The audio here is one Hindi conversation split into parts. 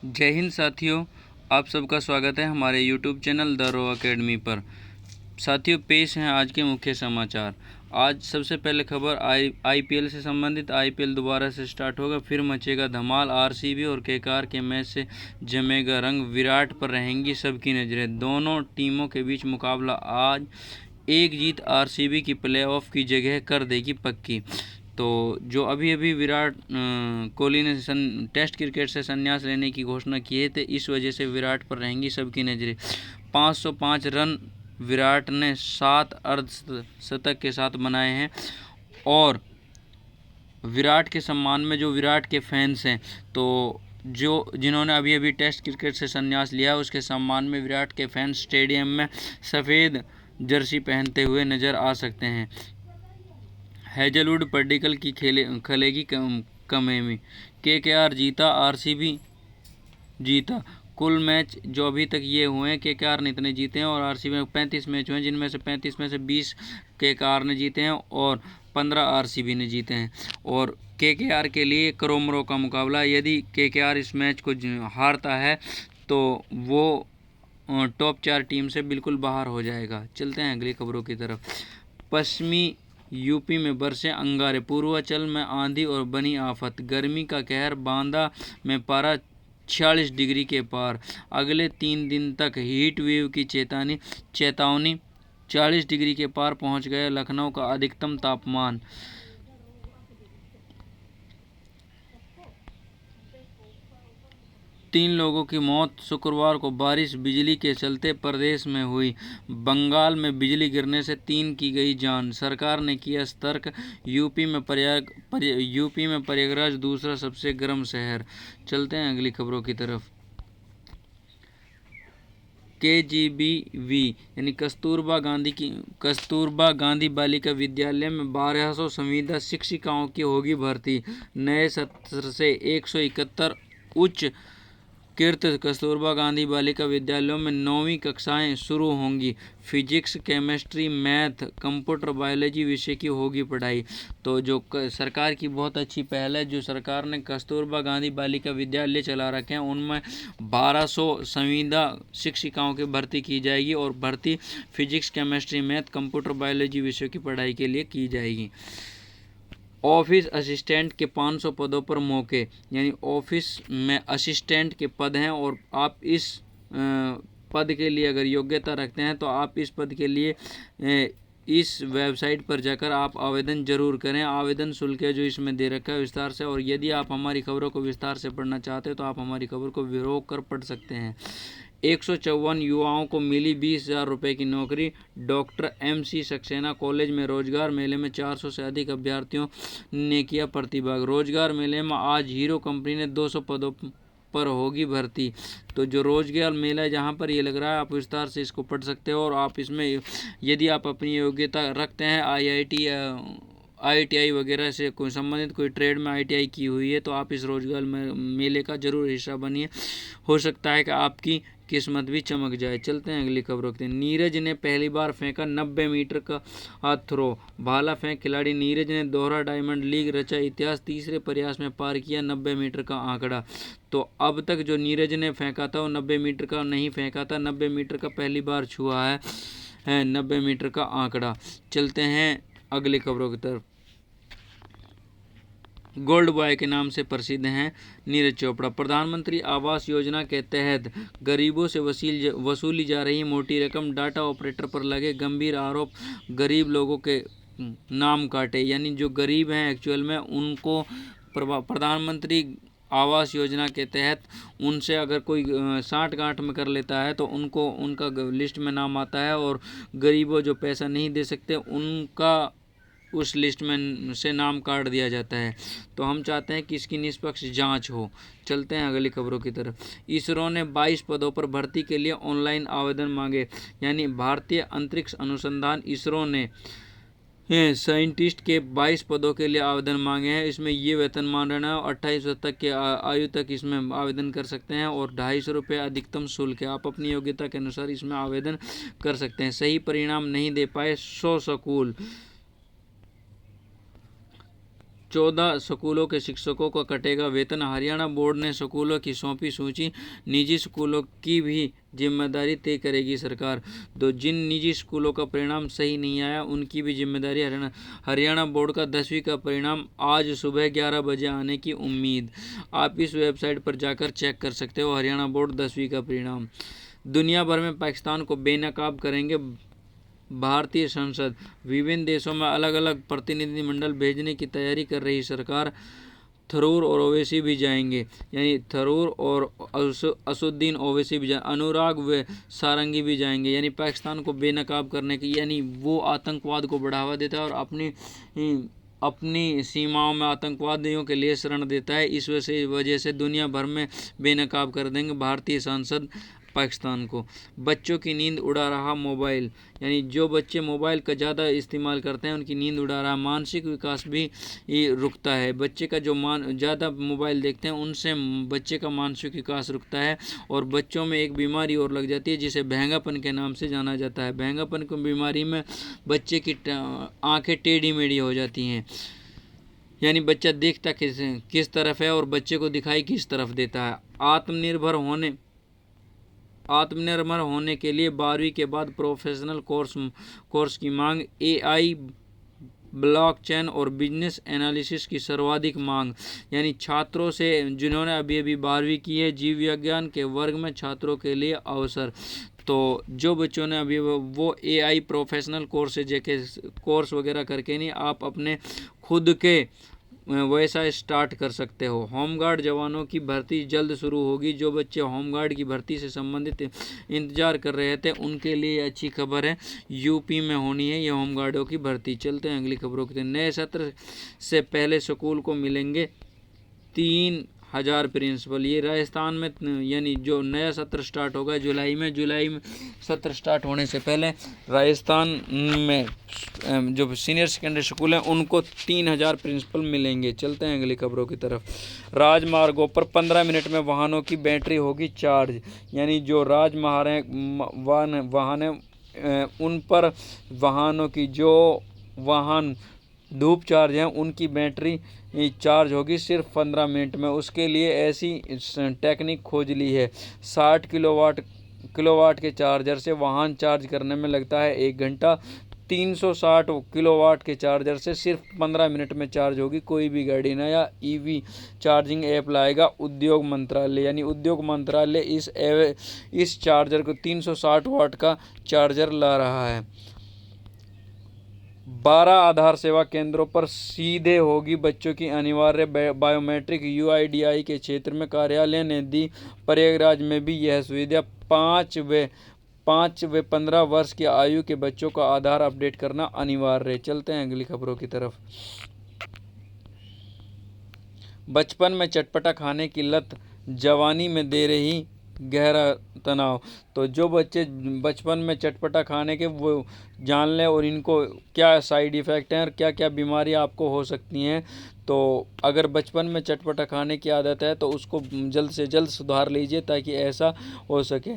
जय हिंद साथियों, आप सबका स्वागत है हमारे YouTube channel the Row Academy पर। साथियों, पेश हैं आज के मुख्य समाचार। आज सबसे पहले खबर IPL से संबंधित। IPL दोबारा से स्टार्ट होगा, फिर मचेगा धमाल। RCB और केकेआर के मैच से जमेगा रंग। विराट पर रहेंगी सबकी नज़रें। दोनों टीमों के बीच मुकाबला आज। एक जीत RCB की प्लेऑफ की जगह कर देगी पक्की। तो जो अभी अभी विराट कोहली ने टेस्ट क्रिकेट से संन्यास लेने की घोषणा की है, तो इस वजह से विराट पर रहेंगी सबकी नज़रें। 505 रन विराट ने 7 अर्धशतक के साथ बनाए हैं। और विराट के सम्मान में जो विराट के फैंस हैं, तो जिन्होंने अभी अभी टेस्ट क्रिकेट से संन्यास लिया, उसके सम्मान में विराट के फैंस स्टेडियम में सफ़ेद जर्सी पहनते हुए नज़र आ सकते हैं। हैजलवुड पर्डिकल की खलेगी कमेमी। केकेआर जीता, RCB जीता। कुल मैच जो अभी तक ये हुए हैं, केकेआर ने इतने जीते हैं और RCB में 35 मैच हुए हैं, जिनमें से 35 में से 20 केकेआर ने जीते हैं और 15 RCB ने जीते हैं। और केकेआर के लिए करोमरो का मुकाबला। यदि केकेआर इस मैच को हारता है तो वो टॉप 4 टीम से बिल्कुल बाहर हो जाएगा। चलते हैं अगली खबरों की तरफ। पश्चिमी यूपी में बरसे अंगारे, पूर्वांचल में आंधी और बनी आफत। गर्मी का कहर, बांदा में पारा 46 डिग्री के पार। अगले 3 दिन तक हीट वेव की चेतावनी। 40 डिग्री के पार पहुंच गया लखनऊ का अधिकतम तापमान। तीन लोगों की मौत शुक्रवार को बारिश बिजली के चलते प्रदेश में हुई। बंगाल में बिजली गिरने से 3 की गई जान। सरकार ने किया सतर्क। यूपी में प्रयागराज दूसरा सबसे गर्म शहर। चलते हैं अगली खबरों की तरफ। KGBV यानी कस्तूरबा गांधी बालिका विद्यालय में 1200 संविदा शिक्षिकाओं की होगी भर्ती। नए सत्र से 171 उच्च कृत कस्तूरबा गांधी बालिका विद्यालयों में 9वीं कक्षाएं शुरू होंगी। Physics, chemistry, math, computer, biology विषय की होगी पढ़ाई। तो जो सरकार की बहुत अच्छी पहल है, जो सरकार ने कस्तूरबा गांधी बालिका विद्यालय चला रखे हैं, उनमें 1200 संविदा शिक्षिकाओं की भर्ती की जाएगी और भर्ती physics, chemistry, math, computer, biology विषयों की पढ़ाई के लिए की जाएगी। ऑफिस असिस्टेंट के 500 पदों पर मौके, यानी ऑफिस में असिस्टेंट के पद हैं और आप इस पद के लिए अगर योग्यता रखते हैं तो आप इस पद के लिए इस वेबसाइट पर जाकर आप आवेदन जरूर करें। आवेदन शुल्क है जो इसमें दे रखा है विस्तार से। और यदि आप हमारी खबरों को विस्तार से पढ़ना चाहते हो तो आप हमारी खबर को विरोध कर पढ़ सकते हैं। 154 युवाओं को मिली 20,000 रुपये की नौकरी। डॉक्टर MC सक्सेना कॉलेज में रोजगार मेले में 400 से अधिक अभ्यर्थियों ने किया प्रतिभाग। रोजगार मेले में आज हीरो कंपनी ने 200 पदों पर होगी भर्ती। तो जो रोजगार मेला है जहाँ पर ये लग रहा है, आप विस्तार से इसको पढ़ सकते हो। और आप इसमें यदि आप अपनी योग्यता रखते हैं, IIT वगैरह से कोई संबंधित कोई ट्रेड में ITI की हुई है, तो आप इस रोजगार मेले का जरूर हिस्सा बनिए। हो सकता है कि आपकी किस्मत भी चमक जाए। चलते हैं अगली खबरों के। नीरज ने पहली बार फेंका 90 मीटर का थ्रो। भाला फेंक खिलाड़ी नीरज ने दोहरा डायमंड लीग रचा इतिहास। तीसरे प्रयास में पार किया 90 मीटर का आंकड़ा। तो अब तक जो नीरज ने फेंका था वो 90 मीटर का नहीं फेंका था। 90 मीटर का पहली बार छुआ है 90 मीटर का आंकड़ा। चलते हैं अगली खबरों की तरफ। गोल्ड बॉय के नाम से प्रसिद्ध हैं नीरज चोपड़ा। प्रधानमंत्री आवास योजना के तहत गरीबों से वसूली जा रही मोटी रकम। डाटा ऑपरेटर पर लगे गंभीर आरोप। गरीब लोगों के नाम काटे, यानी जो गरीब हैं एक्चुअल में उनको प्रधानमंत्री आवास योजना के तहत उनसे अगर कोई साठ गांठ में कर लेता है तो उनको उनका लिस्ट में नाम आता है। और गरीबों जो पैसा नहीं दे सकते उनका उस लिस्ट में से नाम काट दिया जाता है। तो हम चाहते हैं कि इसकी निष्पक्ष जांच हो। चलते हैं अगली खबरों की तरफ। इसरो ने 22 पदों पर भर्ती के लिए ऑनलाइन आवेदन मांगे, यानी भारतीय अंतरिक्ष अनुसंधान इसरो ने साइंटिस्ट के 22 पदों के लिए आवेदन मांगे हैं। इसमें ये वेतनमान रहना है। 28 वर्ष तक के आयु तक इसमें आवेदन कर सकते हैं और 250 रुपये अधिकतम शुल्क है। आप अपनी योग्यता के अनुसार इसमें आवेदन कर सकते हैं। सही परिणाम नहीं दे पाए 100 स्कूल। 14 स्कूलों के शिक्षकों का कटेगा वेतन। हरियाणा बोर्ड ने स्कूलों की सौंपी सूची, निजी स्कूलों की भी जिम्मेदारी तय करेगी सरकार। तो जिन निजी स्कूलों का परिणाम सही नहीं आया उनकी भी जिम्मेदारी हरियाणा बोर्ड का 10वीं का परिणाम आज सुबह 11 बजे आने की उम्मीद। आप इस वेबसाइट पर जाकर चेक कर सकते हो हरियाणा बोर्ड 10वीं का परिणाम। दुनिया भर में पाकिस्तान को बेनकाब करेंगे भारतीय संसद। विभिन्न देशों में अलग अलग प्रतिनिधिमंडल भेजने की तैयारी कर रही सरकार। थरूर और ओवैसी भी जाएंगे, यानी थरूर और असुद्दीन ओवैसी भी जाएंगे, अनुराग व सारंगी भी जाएंगे, यानी पाकिस्तान को बेनकाब करने की, यानी वो आतंकवाद को बढ़ावा देता है और अपनी सीमाओं में आतंकवादियों के लिए शरण देता है। इस वजह से दुनिया भर में बेनकाब कर देंगे भारतीय सांसद पाकिस्तान को। बच्चों की नींद उड़ा रहा मोबाइल, यानी जो बच्चे मोबाइल का ज़्यादा इस्तेमाल करते हैं उनकी नींद उड़ा रहा। मानसिक विकास भी रुकता है। बच्चे का जो ज़्यादा मोबाइल देखते हैं उनसे बच्चे का मानसिक विकास रुकता है और बच्चों में एक बीमारी और लग जाती है जिसे बहंगापन के नाम से जाना जाता है। बहंगापन की बीमारी में बच्चे की आँखें टेढ़ी मेढ़ी हो जाती हैं, यानी बच्चा देखता किस तरफ है और बच्चे को दिखाई किस तरफ देता है। आत्मनिर्भर होने के लिए 12वीं के बाद प्रोफेशनल कोर्स की मांग। AI, ब्लॉकचेन और बिजनेस एनालिसिस की सर्वाधिक मांग, यानी छात्रों से जिन्होंने अभी 12वीं की है। जीव विज्ञान के वर्ग में छात्रों के लिए अवसर। तो जो बच्चों ने अभी वो AI प्रोफेशनल कोर्स वगैरह करके नहीं, आप अपने खुद के वैसा स्टार्ट कर सकते हो। होमगार्ड जवानों की भर्ती जल्द शुरू होगी। जो बच्चे होमगार्ड की भर्ती से संबंधित इंतजार कर रहे थे उनके लिए अच्छी खबर है, यूपी में होनी है ये होमगार्डों की भर्ती। चलते हैं अगली खबरों की। नए सत्र से पहले स्कूल को मिलेंगे 3000 प्रिंसिपल। ये राजस्थान में, यानी जो नया सत्र स्टार्ट होगा जुलाई में सत्र स्टार्ट होने से पहले राजस्थान में जो सीनियर सेकेंडरी स्कूल हैं उनको 3000 प्रिंसिपल मिलेंगे। चलते हैं अगली खबरों की तरफ। राजमार्गों पर 15 मिनट में वाहनों की बैटरी होगी चार्ज, यानी जो वाहन हैं उन पर वाहनों की जो वाहन धूप चार्ज हैं उनकी बैटरी चार्ज होगी सिर्फ 15 मिनट में। उसके लिए ऐसी टेक्निक खोज ली है। 60 किलोवाट के चार्जर से वाहन चार्ज करने में लगता है 1 घंटा। 360 किलोवाट के चार्जर से सिर्फ 15 मिनट में चार्ज होगी। कोई भी गाड़ी नया EV चार्जिंग ऐप लाएगा उद्योग मंत्रालय, यानी उद्योग मंत्रालय इस चार्जर को 360 वाट का चार्जर ला रहा है। 12 आधार सेवा केंद्रों पर सीधे होगी बच्चों की अनिवार्य बायोमेट्रिक। UIDAI के क्षेत्र में कार्यालय ने दी। प्रयागराज में भी यह सुविधा। 5 व 15 वर्ष की आयु के बच्चों का आधार अपडेट करना अनिवार्य है। चलते हैं अगली खबरों की तरफ। बचपन में चटपटा खाने की लत जवानी में दे रही गहरा तनाव। तो जो बच्चे बचपन में चटपटा खाने के वो जान लें और इनको क्या साइड इफ़ेक्ट हैं और क्या क्या बीमारी आपको हो सकती हैं। तो अगर बचपन में चटपटा खाने की आदत है तो उसको जल्द से जल्द सुधार लीजिए ताकि ऐसा हो सके।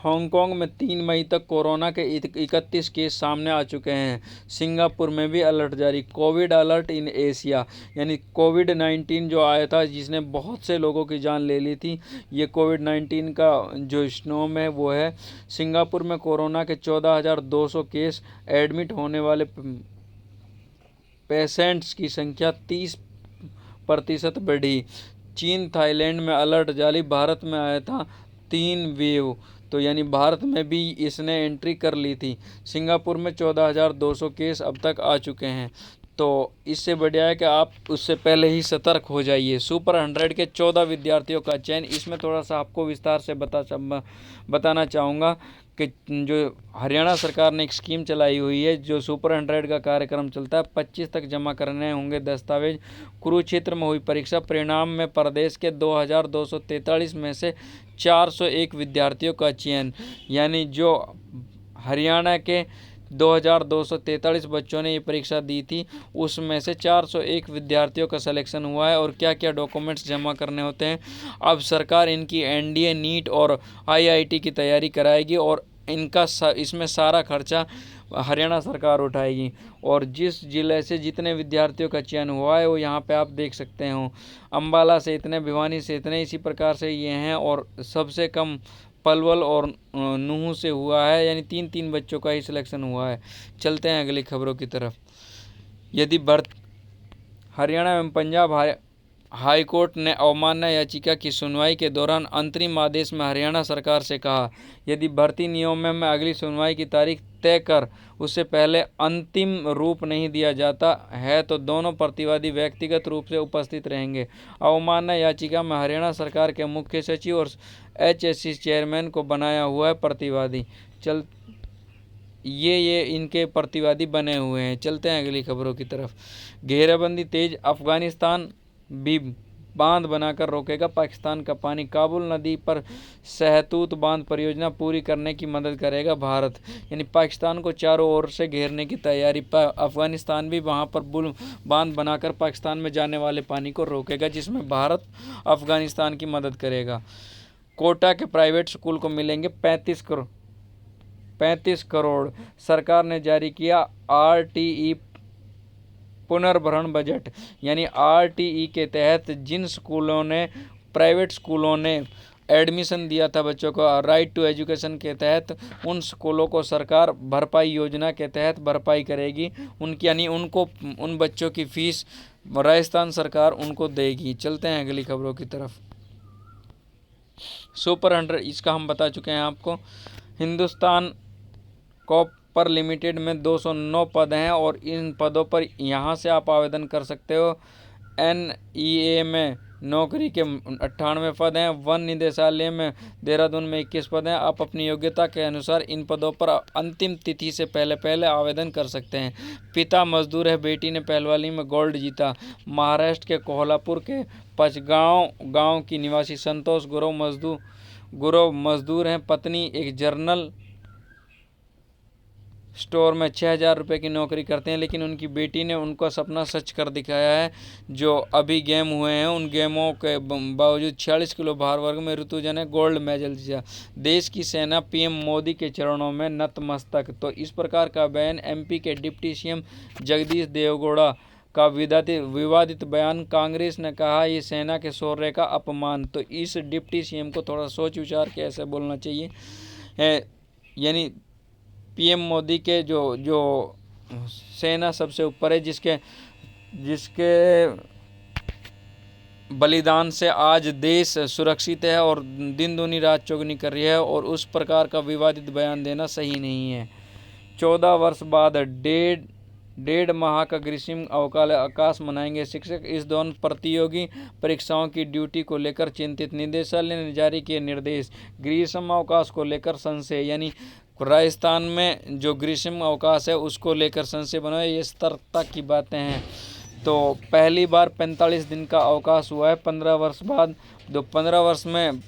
हांगकांग में 3 मई तक कोरोना के 31 केस सामने आ चुके हैं। सिंगापुर में भी अलर्ट जारी। कोविड अलर्ट इन एशिया, यानी कोविड-19 जो आया था जिसने बहुत से लोगों की जान ले ली थी, ये कोविड-19 का जो स्नोम है वो है। सिंगापुर में कोरोना के 14,200 केस। एडमिट होने वाले पेशेंट्स की संख्या 30% बढ़ी। चीन थाईलैंड में अलर्ट जारी। भारत में आया था 3 वेव, तो यानी भारत में भी इसने एंट्री कर ली थी। सिंगापुर में 14,200 केस अब तक आ चुके हैं। तो इससे बढ़िया है कि आप उससे पहले ही सतर्क हो जाइए। सुपर 100 के 14 विद्यार्थियों का चयन। इसमें थोड़ा सा आपको विस्तार से बताना चाहूँगा कि जो हरियाणा सरकार ने एक स्कीम चलाई हुई है, जो सुपर 100 का कार्यक्रम चलता है। 25 तक जमा करने होंगे दस्तावेज। कुरुक्षेत्र में हुई परीक्षा। परिणाम में प्रदेश के 2,243 में से 401 विद्यार्थियों का चयन, यानी जो हरियाणा के 2,243 बच्चों ने ये परीक्षा दी थी उसमें से 401 विद्यार्थियों का सिलेक्शन हुआ है। और क्या क्या डॉक्यूमेंट्स जमा करने होते हैं, अब सरकार इनकी NDA, नीट और IIT की तैयारी कराएगी और इसमें सारा खर्चा हरियाणा सरकार उठाएगी। और जिस जिले से जितने विद्यार्थियों का चयन हुआ है वो यहाँ पे आप देख सकते हो, अम्बाला से इतने, भिवानी से इतने, इसी प्रकार से ये हैं। और सबसे कम पलवल और नूंह से हुआ है, यानी 3-3 बच्चों का ही सिलेक्शन हुआ है। चलते हैं अगली खबरों की तरफ। यदि हरियाणा एवं पंजाब हाई कोर्ट ने अवमानना याचिका की सुनवाई के दौरान अंतरिम आदेश में हरियाणा सरकार से कहा, यदि भर्ती नियमों में अगली सुनवाई की तारीख तय कर उससे पहले अंतिम रूप नहीं दिया जाता है तो दोनों प्रतिवादी व्यक्तिगत रूप से उपस्थित रहेंगे। अवमानना याचिका में हरियाणा सरकार के मुख्य सचिव और HSC चेयरमैन को बनाया हुआ है प्रतिवादी। ये इनके प्रतिवादी बने हुए हैं। चलते हैं अगली खबरों की तरफ। घेराबंदी तेज, अफगानिस्तान भी बांध बनाकर रोकेगा पाकिस्तान का पानी। काबुल नदी पर सहतूत बांध परियोजना पूरी करने की मदद करेगा भारत। यानी पाकिस्तान को चारों ओर से घेरने की तैयारी। अफगानिस्तान भी वहां पर बांध बनाकर पाकिस्तान में जाने वाले पानी को रोकेगा, जिसमें भारत अफगानिस्तान की मदद करेगा। कोटा के प्राइवेट स्कूल को मिलेंगे 35 करोड़। सरकार ने जारी किया RTE पुनर्भरण बजट। यानी RTE के तहत जिन स्कूलों ने, प्राइवेट स्कूलों ने एडमिशन दिया था बच्चों को राइट टू एजुकेशन के तहत, उन स्कूलों को सरकार भरपाई योजना के तहत भरपाई करेगी उनकी, यानी उनको, उन बच्चों की फीस राजस्थान सरकार उनको देगी। चलते हैं अगली खबरों की तरफ। सुपर 100 इसका हम बता चुके हैं आपको। हिंदुस्तान कॉपर लिमिटेड में 209 पद हैं और इन पदों पर यहाँ से आप आवेदन कर सकते हो। NEA में नौकरी के 98 पद हैं। वन निदेशालय में देहरादून में 21 पद हैं। आप अपनी योग्यता के अनुसार इन पदों पर अंतिम तिथि से पहले आवेदन कर सकते हैं। पिता मजदूर है, बेटी ने पहलवानी में गोल्ड जीता। महाराष्ट्र के कोल्हापुर के पचगांव गांव की निवासी संतोष गुरव मजदूर हैं। पत्नी एक जनरल स्टोर में 6,000 रुपये की नौकरी करते हैं, लेकिन उनकी बेटी ने उनका सपना सच कर दिखाया है। जो अभी गेम हुए हैं उन गेमों के बावजूद 46 किलो भार वर्ग में ऋतुजा ने गोल्ड मेडल जीता। देश की सेना PM मोदी के चरणों में नतमस्तक। तो इस प्रकार का बयान MP के डिप्टी CM जगदीश देवगौड़ा का विवादित बयान। कांग्रेस ने कहा ये सेना के शौर्य का अपमान। तो इस डिप्टी CM को थोड़ा सोच विचार के ऐसे बोलना चाहिए। यानी PM मोदी के जो सेना सबसे ऊपर है, जिसके बलिदान से आज देश सुरक्षित है और दिन दूनी रात चौगुनी कर रही है, और उस प्रकार का विवादित बयान देना सही नहीं है। 14 वर्ष बाद डेढ़ माह का ग्रीष्म अवकाश मनाएंगे शिक्षक। इस दौरान प्रतियोगी परीक्षाओं की ड्यूटी को लेकर चिंतित। निदेशालय ने जारी किए निर्देश। ग्रीष्म अवकाश को लेकर संशय, यानी राजस्थान में जो ग्रीष्म अवकाश है उसको लेकर संशय बना है। ये सतर्कता की बातें हैं। तो पहली बार 45 दिन का अवकाश हुआ है 15 वर्ष बाद। 15 वर्ष में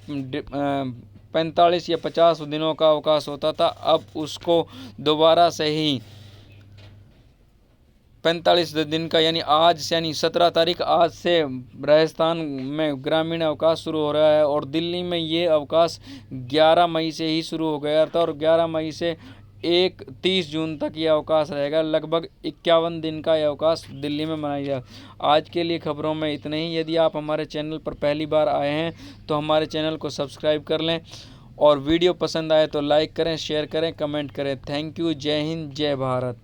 45 या 50 दिनों का अवकाश होता था, अब उसको दोबारा से ही 45 दिन का, यानी आज से, यानी 17 तारीख, आज से राजस्थान में ग्रामीण अवकाश शुरू हो रहा है। और दिल्ली में ये अवकाश 11 मई से ही शुरू हो गया था और 11 मई से 30 जून तक ये अवकाश रहेगा। लगभग 51 दिन का ये अवकाश दिल्ली में मनाया गया। आज के लिए खबरों में इतना ही। यदि आप हमारे चैनल पर पहली बार आए हैं तो हमारे चैनल को सब्सक्राइब कर लें, और वीडियो पसंद आए तो लाइक करें, शेयर करें, कमेंट करें। Thank you. जय हिंद, जय भारत।